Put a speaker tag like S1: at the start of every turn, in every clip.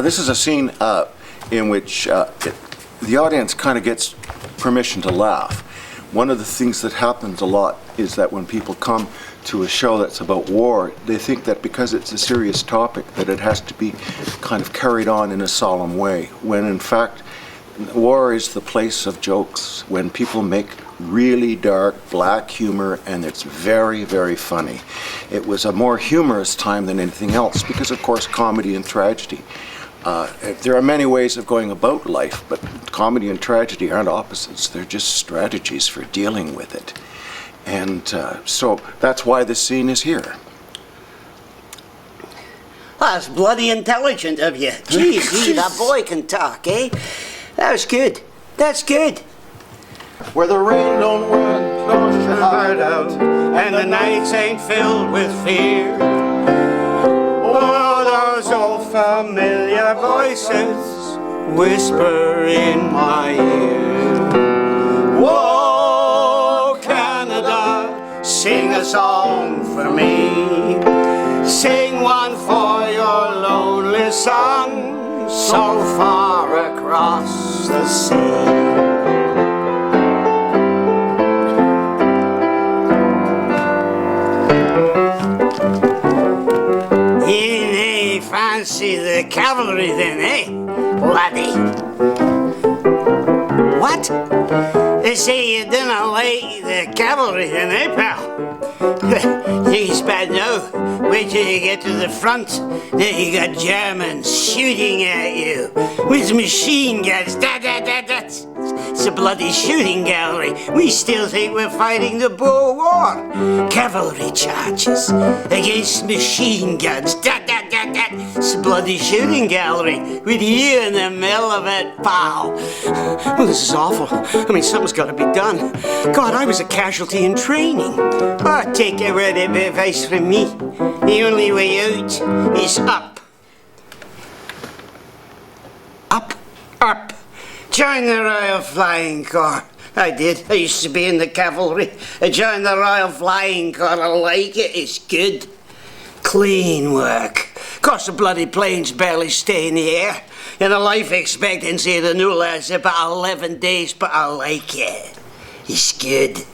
S1: This is a scene in which the audience kind of gets permission to laugh. One of the things that happens a lot is that when people come to a show that's about war, they think that because it's a serious topic that it has to be kind of carried on in a solemn way, when in fact war is the place of jokes, when people make really dark black humor, and it's very, very funny. It was a more humorous time than anything else because, of course, comedy and tragedy. There are many ways of going about life, but comedy and tragedy aren't opposites. They're just strategies for dealing with it. And so that's why this scene is here.
S2: That's bloody intelligent of you. Gee, that boy can talk, eh? That was good. That's good.
S1: Where the rain don't run, close your heart out,
S3: and the nights ain't filled with fear. Oh, those old familiar voices whisper in my ear. Whoa, Canada, sing a song for me. Sing one for your lonely son, so far across the sea. Fancy the cavalry then, eh, laddie? What? They say you didn't like the cavalry then, eh, pal? Things bad now. Wait till you get to the front. Then you got Germans shooting at you with machine guns. It's a bloody shooting gallery. We still think we're fighting the Boer War. Cavalry charges against machine guns. It's a bloody shooting gallery with you in the middle of it, pal. Well, this is awful. I mean, something's got to be done. God, I was a casualty in training. Oh, take a word of advice from me. The only way out is up. Up. Up. Join the Royal Flying Corps. I did. I used to be in the cavalry. I joined the Royal Flying Corps. I like it. It's good. Clean work. Of course, the bloody planes barely stay in the air. And the life expectancy of the new lads is about 11 days, but I like it. It's good.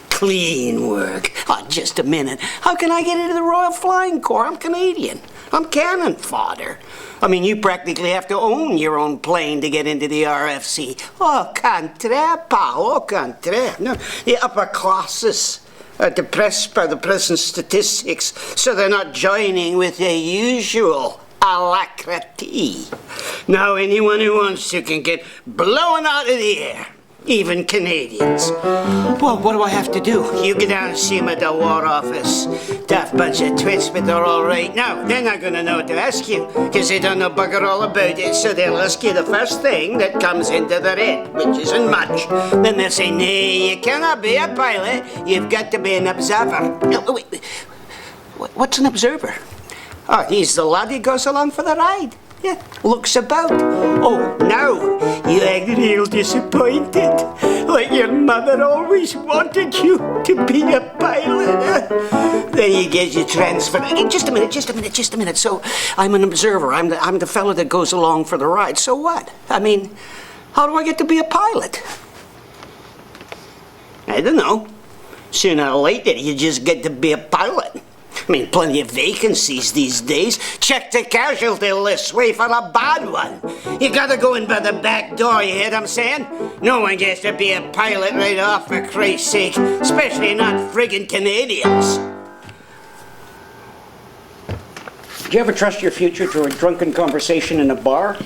S3: Clean work. Oh, just a minute. How can I get into the Royal Flying Corps? I'm Canadian. I'm cannon fodder. I mean, you practically have to own your own plane to get into the RFC. Au contraire, pal, au contraire. No, the upper classes are depressed by the present statistics, so they're not joining with the usual alacrity. Now, anyone who wants to can get blown out of the air. Even Canadians. Well, what do I have to do? You get down and see them at the War Office. Tough bunch of twits, but they're all right. Now, they're not going to know what to ask you, because they don't know bugger all about it, so they'll ask you the first thing that comes into their head, which isn't much. Then they'll say, "Nay, you cannot be a pilot. You've got to be an observer." No, wait. What's an observer? Oh, he's the lad who goes along for the ride. Yeah, looks about. Oh, now you act real disappointed. Like your mother always wanted you to be a pilot. Then you get your transfer. Just a minute. So I'm an observer. I'm the fellow that goes along for the ride. So what? I mean, how do I get to be a pilot? I don't know. Sooner or later, you just get to be a pilot. I mean, plenty of vacancies these days. Check the casualty list, wait for a bad one. You gotta go in by the back door, you hear what I'm saying? No one gets to be a pilot right off, for Christ's sake. Especially not friggin' Canadians.
S4: Do you ever trust your future to a drunken conversation in a bar?